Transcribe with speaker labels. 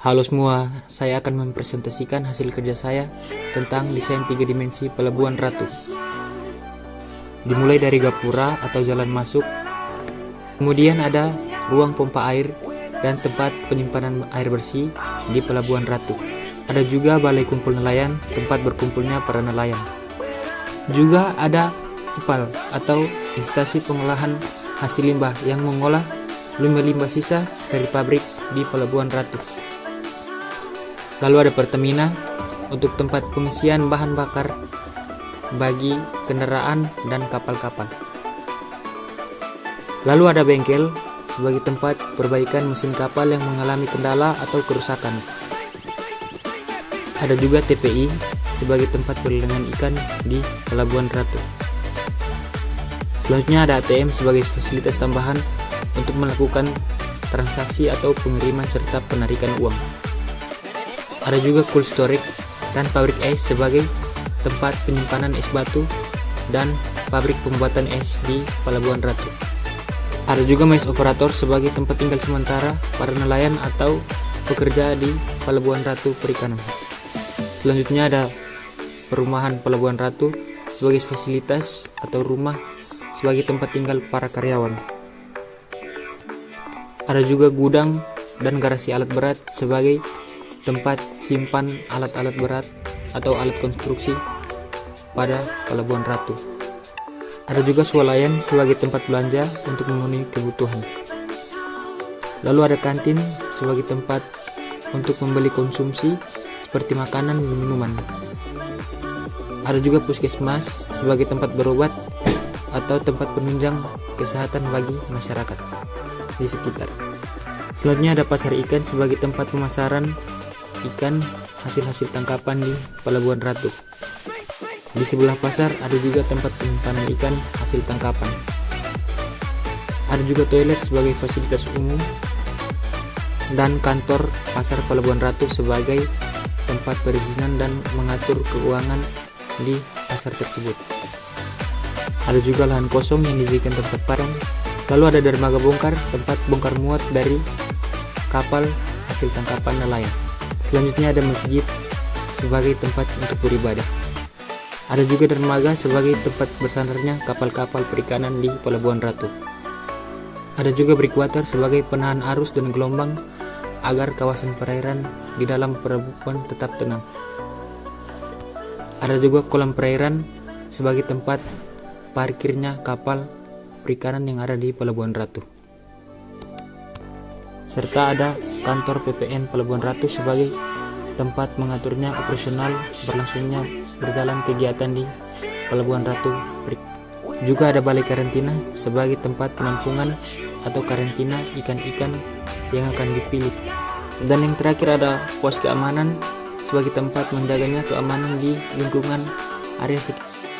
Speaker 1: Halo semua, saya akan mempresentasikan hasil kerja saya tentang desain 3 dimensi Pelabuhan Ratu. Dimulai dari gapura atau jalan masuk, kemudian ada ruang pompa air dan tempat penyimpanan air bersih di Pelabuhan Ratu. Ada juga balai kumpul nelayan, tempat berkumpulnya para nelayan. Juga ada IPAL atau instasi pengolahan hasil limbah yang mengolah limbah-limbah sisa dari pabrik di Pelabuhan Ratu. Lalu ada Pertamina untuk tempat pengisian bahan bakar bagi kendaraan dan kapal-kapal. Lalu ada bengkel sebagai tempat perbaikan mesin kapal yang mengalami kendala atau kerusakan. Ada juga TPI sebagai tempat pelelangan ikan di Pelabuhan Ratu. Selanjutnya ada ATM sebagai fasilitas tambahan untuk melakukan transaksi atau pengiriman serta penarikan uang. Ada juga cold storage dan pabrik es sebagai tempat penyimpanan es batu dan pabrik pembuatan es di Pelabuhan Ratu. Ada juga mais operator sebagai tempat tinggal sementara para nelayan atau pekerja di Pelabuhan Ratu Perikanan. Selanjutnya ada perumahan Pelabuhan Ratu sebagai fasilitas atau rumah sebagai tempat tinggal para karyawan. Ada juga gudang dan garasi alat berat sebagai tempat simpan alat-alat berat atau alat konstruksi pada Pelabuhan Ratu. Ada juga swalayan sebagai tempat belanja untuk memenuhi kebutuhan. Lalu ada kantin sebagai tempat untuk membeli konsumsi seperti makanan dan minuman. Ada juga puskesmas sebagai tempat berobat atau tempat penunjang kesehatan bagi masyarakat di sekitar. Selanjutnya ada pasar ikan sebagai tempat pemasaran ikan hasil-hasil tangkapan di Pelabuhan Ratu. Di sebelah pasar ada juga tempat penyimpanan ikan hasil tangkapan. Ada juga toilet sebagai fasilitas umum dan kantor pasar Pelabuhan Ratu sebagai tempat perizinan dan mengatur keuangan di pasar tersebut. Ada juga lahan kosong yang dijadikan tempat parkir. Lalu ada dermaga bongkar, tempat bongkar muat dari kapal hasil tangkapan nelayan. Selanjutnya ada masjid sebagai tempat untuk beribadah. Ada juga dermaga sebagai tempat bersandarnya kapal-kapal perikanan di Pelabuhan Ratu. Ada juga breakwater sebagai penahan arus dan gelombang agar kawasan perairan di dalam pelabuhan tetap tenang. Ada juga kolam perairan sebagai tempat parkirnya kapal perikanan yang ada di Pelabuhan Ratu. Serta ada kantor PPN Pelabuhan Ratu sebagai tempat mengaturnya operasional berlangsungnya berjalan kegiatan di Pelabuhan Ratu. Juga ada balai karantina sebagai tempat penampungan atau karantina ikan-ikan yang akan dipilih. Dan yang terakhir ada pos keamanan sebagai tempat menjaganya keamanan di lingkungan area sekitar.